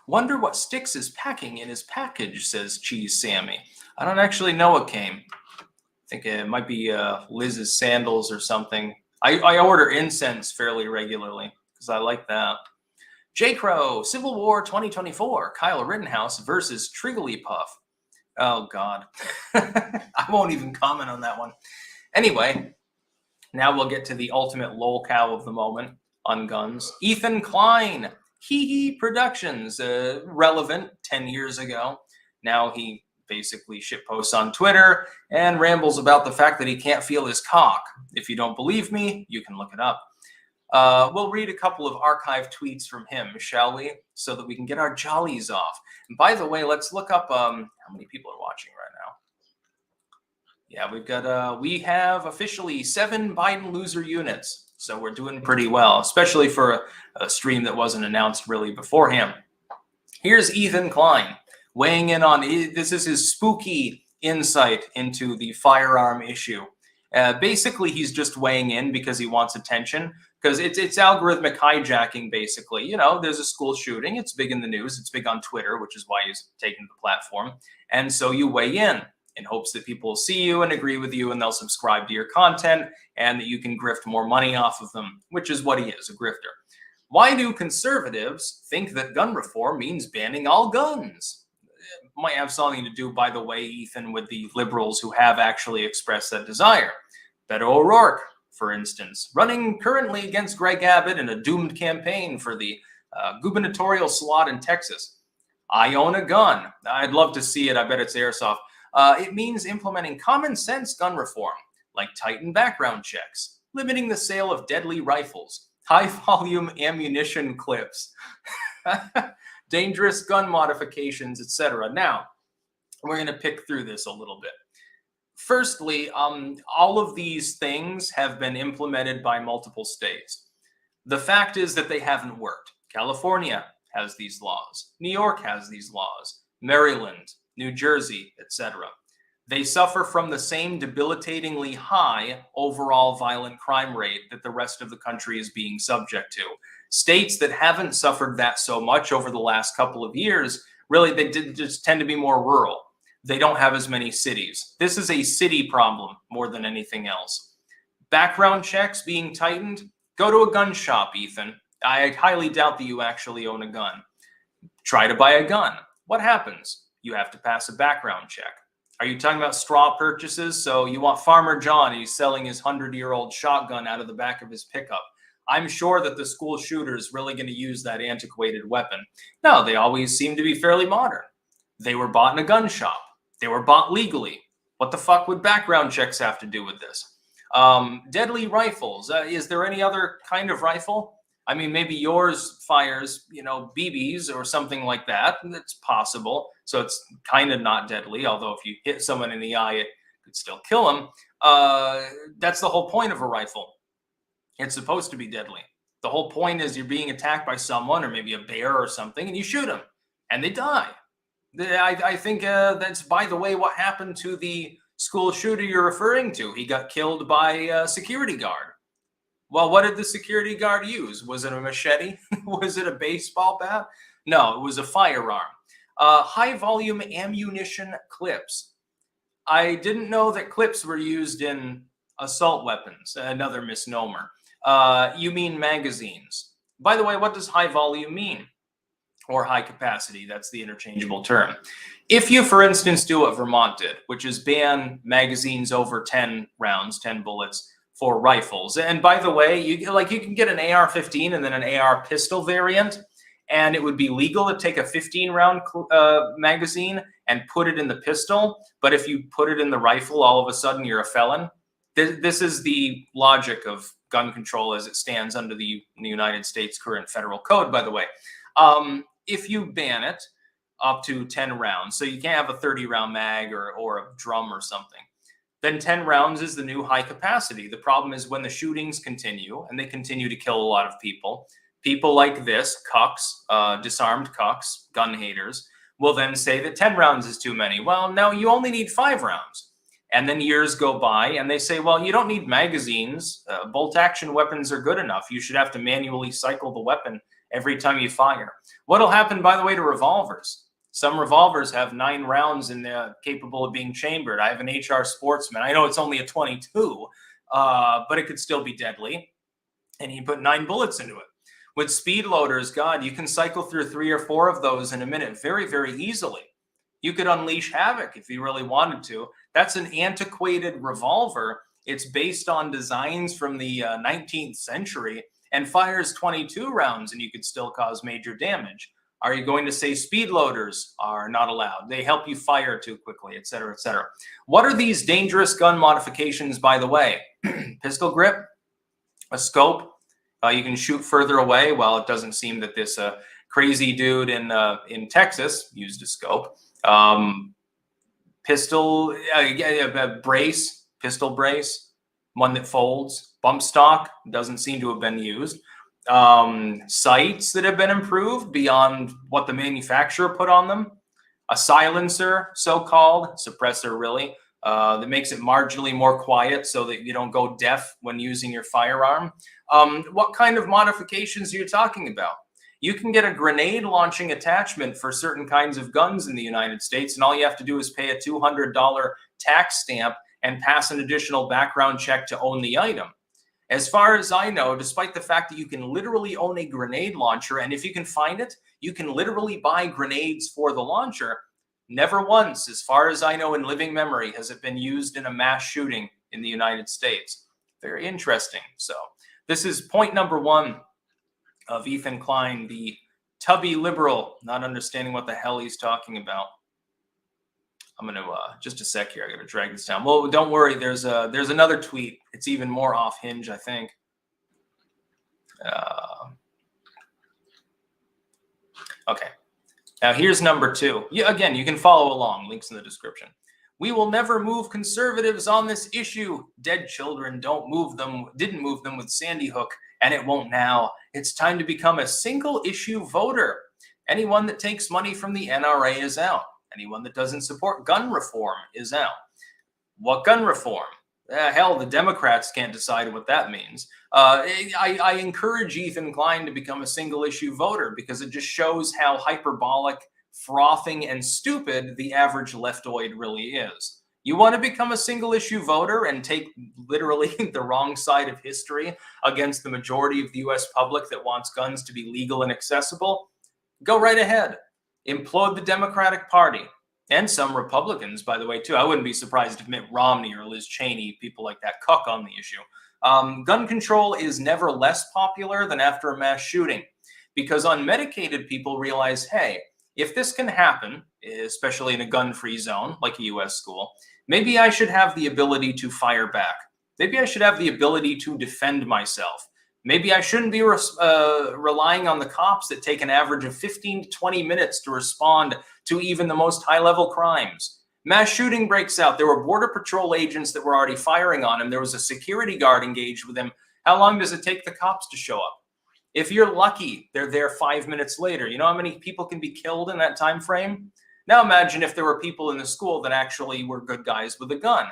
Wonder what Styx is packing in his package, says Cheese Sammy. I don't actually know what came. I think it might be Liz's sandals or something. I order incense fairly regularly because I like that. J. Crow, Civil War 2024, Kyle Rittenhouse versus Trigglypuff. Oh, God. I won't even comment on that one. Anyway, now we'll get to the ultimate lol cow of the moment on guns. Ethan Klein, Hee Hee Productions, relevant 10 years ago. Now he basically shitposts on Twitter and rambles about the fact that he can't feel his cock. If you don't believe me, you can look it up. We'll read a couple of archived tweets from him, shall we? So that we can get our jollies off. And by the way, let's look up how many people are watching right now. Yeah, we have officially 7 Biden loser units. So we're doing pretty well, especially for a stream that wasn't announced really beforehand. Here's Ethan Klein weighing in on, this is his spooky insight into the firearm issue. Basically, he's just weighing in because he wants attention, because it's algorithmic hijacking, basically. You know, there's a school shooting. It's big in the news. It's big on Twitter, which is why he's taken the platform. And so you weigh in hopes that people will see you and agree with you and they'll subscribe to your content and that you can grift more money off of them, which is what he is, a grifter. Why do conservatives think that gun reform means banning all guns? It might have something to do, by the way, Ethan, with the liberals who have actually expressed that desire. Beto O'Rourke, for instance, running currently against Greg Abbott in a doomed campaign for the gubernatorial slot in Texas. I own a gun. I'd love to see it. I bet it's airsoft. It means implementing common sense gun reform, like tighten background checks, limiting the sale of deadly rifles, high volume ammunition clips, dangerous gun modifications, etc. Now, we're going to pick through this a little bit. Firstly, all of these things have been implemented by multiple states. The fact is that they haven't worked. California has these laws. New York has these laws. Maryland, New Jersey, etc. They suffer from the same debilitatingly high overall violent crime rate that the rest of the country is being subject to. States that haven't suffered that so much over the last couple of years, really, they just tend to be more rural. They don't have as many cities. This is a city problem more than anything else. Background checks being tightened. Go to a gun shop, Ethan. I highly doubt that you actually own a gun. Try to buy a gun. What happens? You have to pass a background check. Are you talking about straw purchases? So you want Farmer John, he's selling his 100-year-old shotgun out of the back of his pickup. I'm sure that the school shooter is really going to use that antiquated weapon. No, they always seem to be fairly modern. They were bought in a gun shop. They were bought legally. What the fuck would background checks have to do with this? Deadly rifles. Is there any other kind of rifle? I mean, maybe yours fires, BBs or something like that. That's possible. So it's kind of not deadly, although if you hit someone in the eye, it could still kill them. That's the whole point of a rifle. It's supposed to be deadly. The whole point is you're being attacked by someone or maybe a bear or something, and you shoot them, and they die. I think that's, by the way, what happened to the school shooter you're referring to. He got killed by a security guard. Well, what did the security guard use? Was it a machete? Was it a baseball bat? No, it was a firearm. High volume ammunition clips. I didn't know that clips were used in assault weapons. Another misnomer. You mean magazines. By the way, what does high volume mean? Or high capacity, that's the interchangeable term. If you, for instance, do what Vermont did, which is ban magazines over 10 rounds, 10 bullets for rifles. And by the way, you can get an AR-15 and then an AR pistol variant, and it would be legal to take a 15-round magazine and put it in the pistol. But if you put it in the rifle, all of a sudden you're a felon. This is the logic of gun control as it stands under the United States current federal code, by the way. If you ban it up to 10 rounds, so you can't have a 30-round mag or a drum or something, then 10 rounds is the new high capacity. The problem is when the shootings continue, and they continue to kill a lot of people like this, cucks, disarmed cucks, gun haters, will then say that 10 rounds is too many. Well, no, you only need 5 rounds. And then years go by, and they say, well, you don't need magazines. Bolt-action weapons are good enough. You should have to manually cycle the weapon every time you fire. What'll happen, by the way, to revolvers? Some revolvers have 9 rounds and they're capable of being chambered. I have an HR Sportsman. I know it's only a 22, but it could still be deadly. And you put 9 bullets into it. With speed loaders, God, you can cycle through 3 or 4 of those in a minute very, very easily. You could unleash havoc if you really wanted to. That's an antiquated revolver. It's based on designs from the 19th century and fires 22 rounds, and you could still cause major damage. Are you going to say speed loaders are not allowed? They help you fire too quickly, et cetera, et cetera. What are these dangerous gun modifications, by the way? Pistol grip, a scope. You can shoot further away. Well, it doesn't seem that this crazy dude in Texas used a scope. Pistol brace, pistol brace, one that folds. Bump stock doesn't seem to have been used. Sights that have been improved beyond what the manufacturer put on them. A silencer, so-called, suppressor really, that makes it marginally more quiet so that you don't go deaf when using your firearm. What kind of modifications are you talking about? You can get a grenade launching attachment for certain kinds of guns in the United States, and all you have to do is pay a $200 tax stamp and pass an additional background check to own the item. As far as I know, despite the fact that you can literally own a grenade launcher, and if you can find it, you can literally buy grenades for the launcher, never once, as far as I know in living memory, has it been used in a mass shooting in the United States. Very interesting. So this is point number 1 of Ethan Klein, the tubby liberal, not understanding what the hell he's talking about. I'm going to, just a sec here, I got to drag this down. Well, don't worry, there's another tweet. It's even more off hinge, I think. Okay. Now here's number 2. Again, you can follow along, links in the description. We will never move conservatives on this issue. Dead children didn't move them with Sandy Hook, and it won't now. It's time to become a single issue voter. Anyone that takes money from the NRA is out. Anyone that doesn't support gun reform is out. What gun reform? Hell, the Democrats can't decide what that means. I encourage Ethan Klein to become a single issue voter because it just shows how hyperbolic, frothing, and stupid the average leftoid really is. You want to become a single issue voter and take literally the wrong side of history against the majority of the US public that wants guns to be legal and accessible? Go right ahead. Implode the Democratic Party. And some Republicans, by the way, too. I wouldn't be surprised if Mitt Romney or Liz Cheney, people like that, cuck on the issue. Gun control is never less popular than after a mass shooting because unmedicated people realize, hey, if this can happen, especially in a gun-free zone like a U.S. school, maybe I should have the ability to fire back. Maybe I should have the ability to defend myself. Maybe I shouldn't be relying on the cops that take an average of 15 to 20 minutes to respond to even the most high-level crimes. Mass shooting breaks out. There were Border Patrol agents that were already firing on him. There was a security guard engaged with him. How long does it take the cops to show up? If you're lucky, they're there 5 minutes later. You know how many people can be killed in that time frame? Now imagine if there were people in the school that actually were good guys with a gun.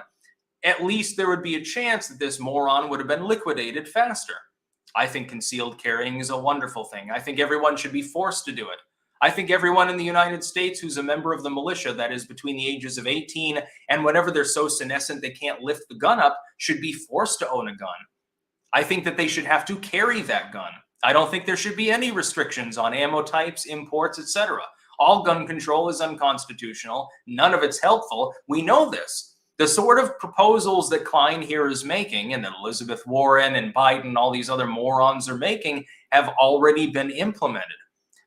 At least there would be a chance that this moron would have been liquidated faster. I think concealed carrying is a wonderful thing. I think everyone should be forced to do it. I think everyone in the United States who's a member of the militia, that is between the ages of 18 and whenever they're so senescent they can't lift the gun up, should be forced to own a gun. I think that they should have to carry that gun. I don't think there should be any restrictions on ammo types, imports, etc. All gun control is unconstitutional. None of it's helpful. We know this. The sort of proposals that Klein here is making, and that Elizabeth Warren and Biden, all these other morons are making, have already been implemented.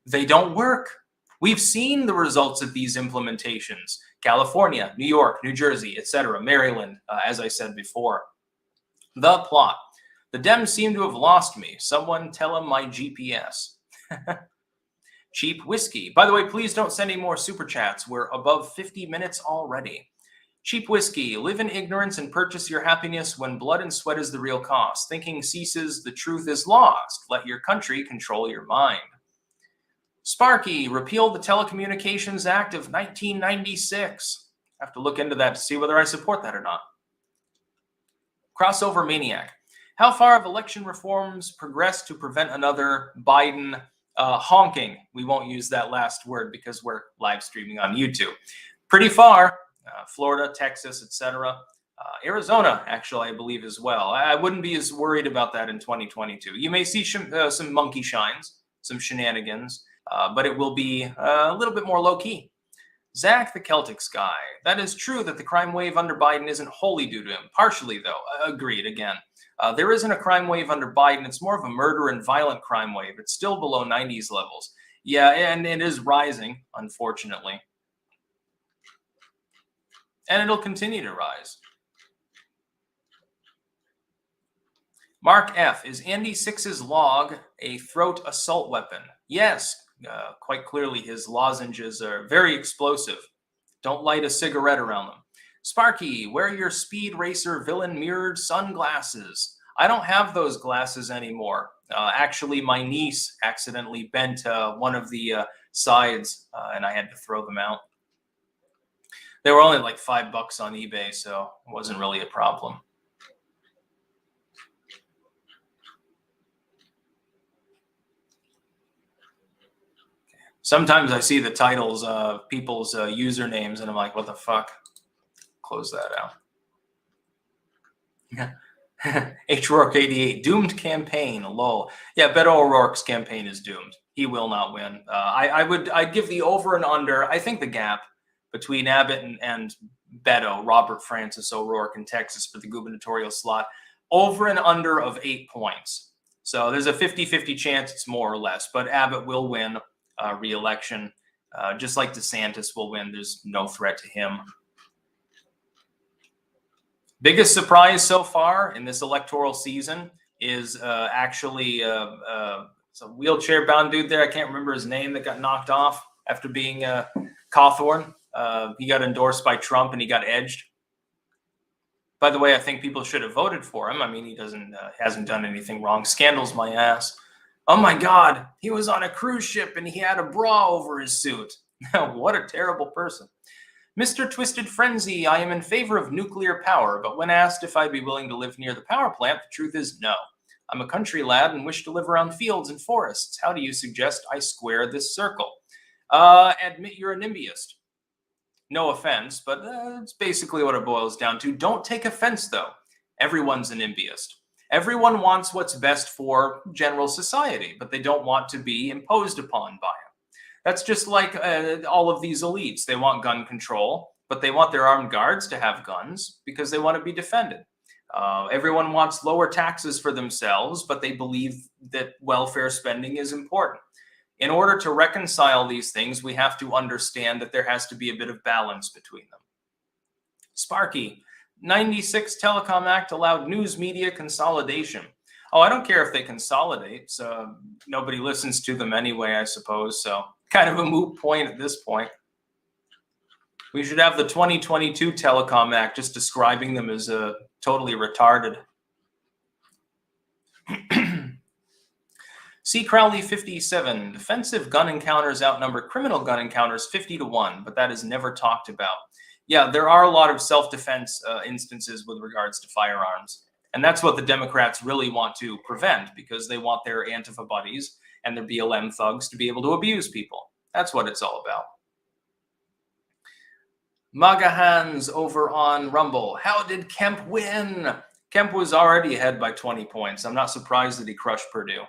They don't work. We've seen the results of these implementations. California, New York, New Jersey, etc., Maryland, as I said before. The plot. The Dems seem to have lost me. Someone tell them my GPS. Cheap whiskey. By the way, please don't send any more super chats. We're above 50 minutes already. Cheap whiskey. Live in ignorance and purchase your happiness when blood and sweat is the real cost. Thinking ceases, the truth is lost. Let your country control your mind. Sparky. Repeal the Telecommunications Act of 1996. I have to look into that to see whether I support that or not. Crossover Maniac. How far have election reforms progressed to prevent another Biden honking? We won't use that last word because we're live streaming on YouTube. Pretty far. Florida, Texas, etc. Arizona, actually, I believe as well. I wouldn't be as worried about that in 2022. You may see some monkey shines, some shenanigans, but it will be a little bit more low-key. Zach the Celtic Sky. That is true that the crime wave under Biden isn't wholly due to him. Partially, though. Agreed, again. There isn't a crime wave under Biden. It's more of a murder and violent crime wave. It's still below 90s levels. Yeah, and it is rising, unfortunately. And it'll continue to rise. Mark F. Is Andy Six's log a throat assault weapon? Yes, quite clearly his lozenges are very explosive. Don't light a cigarette around them. Sparky, wear your Speed Racer villain mirrored sunglasses. I don't have those glasses anymore. Actually, my niece accidentally bent one of the sides and I had to throw them out. They were only like $5 on eBay, so it wasn't really a problem. Sometimes I see the titles of people's usernames, and I'm like, what the fuck? Close that out. HRourke88, doomed campaign, lol. Yeah, Beto O'Rourke's campaign is doomed. He will not win. I'd give the over and under. I think the gap between Abbott and Beto, Robert Francis O'Rourke in Texas for the gubernatorial slot, over and under of 8 points. So there's a 50-50 chance it's more or less, but Abbott will win re-election. Just like DeSantis will win, there's no threat to him. Biggest surprise so far in this electoral season is actually some wheelchair-bound dude there. I can't remember his name that got knocked off after being Cawthorn. He got endorsed by Trump and he got edged. By the way, I think people should have voted for him. I mean, he hasn't done anything wrong. Scandal's my ass. Oh my God, he was on a cruise ship and he had a bra over his suit. What a terrible person. Mr. Twisted Frenzy, I am in favor of nuclear power, but when asked if I'd be willing to live near the power plant, the truth is no. I'm a country lad and wish to live around fields and forests. How do you suggest I square this circle? Admit you're a NIMBYist. No offense, but it's basically what it boils down to. Don't take offense, though. Everyone's a NIMBYist. Everyone wants what's best for general society, but they don't want to be imposed upon by it. That's just like all of these elites. They want gun control, but they want their armed guards to have guns because they want to be defended. Everyone wants lower taxes for themselves, but they believe that welfare spending is important. In order to reconcile these things, we have to understand that there has to be a bit of balance between them. Sparky, 96 Telecom Act allowed news media consolidation. Oh, I don't care if they consolidate. So nobody listens to them anyway, I suppose. So kind of a moot point at this point. We should have the 2022 Telecom Act just describing them as totally retarded. C. Crowley 57. Defensive gun encounters outnumber criminal gun encounters 50-1, but that is never talked about. Yeah, there are a lot of self-defense instances with regards to firearms. And that's what the Democrats really want to prevent, because they want their Antifa buddies and their BLM thugs to be able to abuse people. That's what it's all about. MAGA hands over on Rumble. How did Kemp win? Kemp was already ahead by 20 points. I'm not surprised that he crushed Purdue.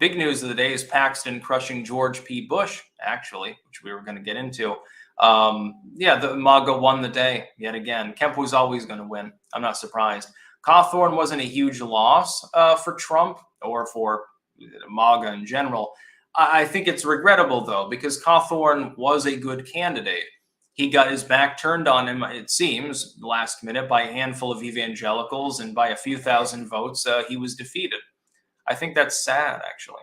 Big news of the day is Paxton crushing George P. Bush, actually, which we were going to get into. Yeah, the MAGA won the day yet again. Kemp was always going to win. I'm not surprised. Cawthorn wasn't a huge loss for Trump or for MAGA in general. I think it's regrettable, though, because Cawthorn was a good candidate. He got his back turned on him, it seems, last minute by a handful of evangelicals, and by a few thousand votes, he was defeated. I think that's sad, actually.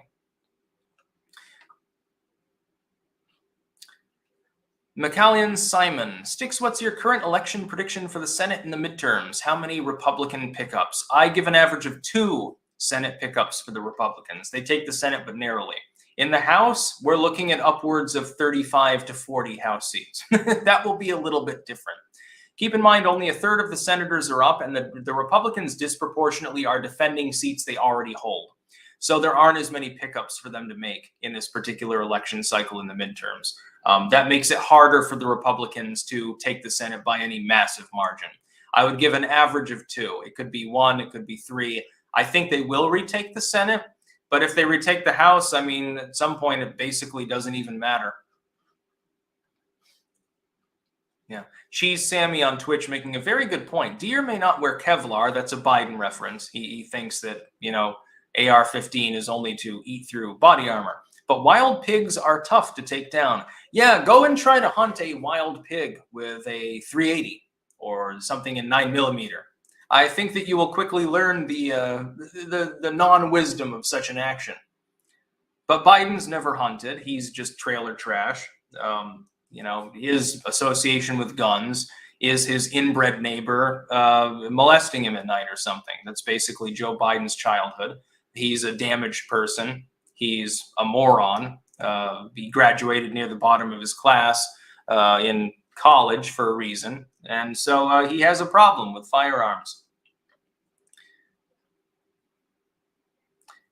McCallion Simon. Sticks, what's your current election prediction for the Senate in the midterms? How many Republican pickups? I give an average of 2 Senate pickups for the Republicans. They take the Senate, but narrowly. In the House, we're looking at upwards of 35 to 40 House seats. That will be a little bit different. Keep in mind, only a third of the senators are up, and the Republicans disproportionately are defending seats they already hold. So there aren't as many pickups for them to make in this particular election cycle in the midterms. That makes it harder for the Republicans to take the Senate by any massive margin. I would give an average of 2. It could be 1, it could be 3. I think they will retake the Senate, but if they retake the House, I mean, at some point, it basically doesn't even matter. Yeah. Cheese Sammy on Twitch making a very good point. Deer may not wear Kevlar. That's a Biden reference. He thinks that, you know, AR-15 is only to eat through body armor. But wild pigs are tough to take down. Yeah, go and try to hunt a wild pig with a 380 or something in 9mm. I think that you will quickly learn the non-wisdom of such an action. But Biden's never hunted. He's just trailer trash. You know, his association with guns is his inbred neighbor molesting him at night or something. That's basically Joe Biden's childhood. He's a damaged person. He's a moron. He graduated near the bottom of his class in college for a reason. And so he has a problem with firearms.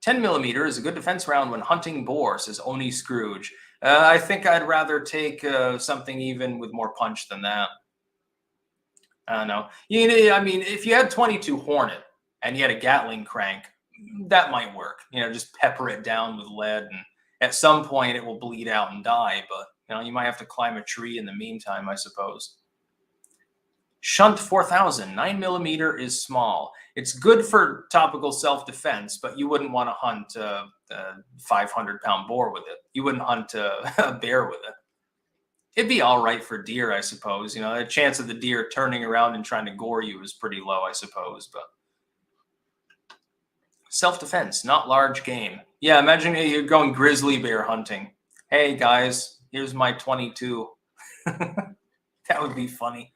10mm is a good defense round when hunting boar, says Oni Scrooge. I think I'd rather take something even with more punch than that. I don't know. I mean, if you had 22 Hornet and you had a Gatling crank, that might work. You know, just pepper it down with lead, and at some point it will bleed out and die. But you know, you might have to climb a tree in the meantime, I suppose. Shunt 4000. 9mm is small. It's good for topical self-defense, but you wouldn't want to hunt a 500-pound boar with it. You wouldn't hunt a bear with it. It'd be all right for deer, I suppose. You know, the chance of the deer turning around and trying to gore you is pretty low, I suppose. But self-defense, not large game. Yeah, imagine you're going grizzly bear hunting. Hey, guys, here's my 22. That would be funny.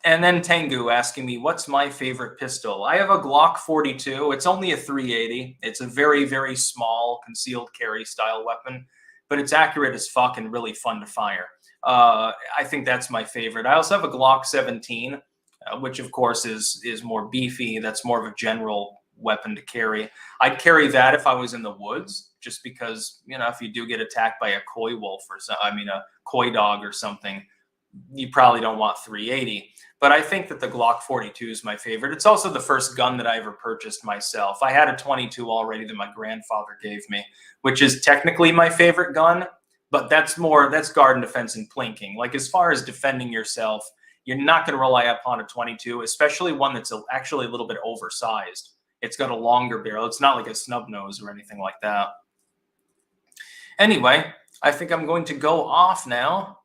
And then Tengu asking me, what's my favorite pistol? I have a Glock 42. It's only a 380. It's a very, very small concealed carry style weapon, but it's accurate as fuck and really fun to fire. I think that's my favorite. I also have a Glock 17, which of course is more beefy. That's more of a general weapon to carry. I'd carry that if I was in the woods, just because, you know, if you do get attacked by a coy wolf or a coy dog or something, you probably don't want 380. But I think that the Glock 42 is my favorite. It's also the first gun that I ever purchased myself. I had a 22 already that my grandfather gave me, which is technically my favorite gun, but that's garden defense and plinking. Like, as far as defending yourself, you're not going to rely upon a 22, especially one that's actually a little bit oversized. It's got a longer barrel. It's not like a snub nose or anything like that. Anyway, I think I'm going to go off now,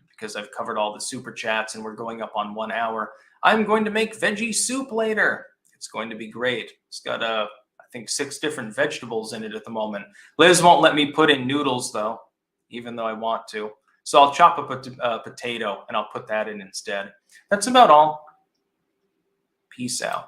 because I've covered all the super chats and we're going up on 1 hour. I'm going to make veggie soup later. It's going to be great. It's got, I think, 6 different vegetables in it at the moment. Liz won't let me put in noodles, though, even though I want to. So I'll chop up a potato, and I'll put that in instead. That's about all. Peace out.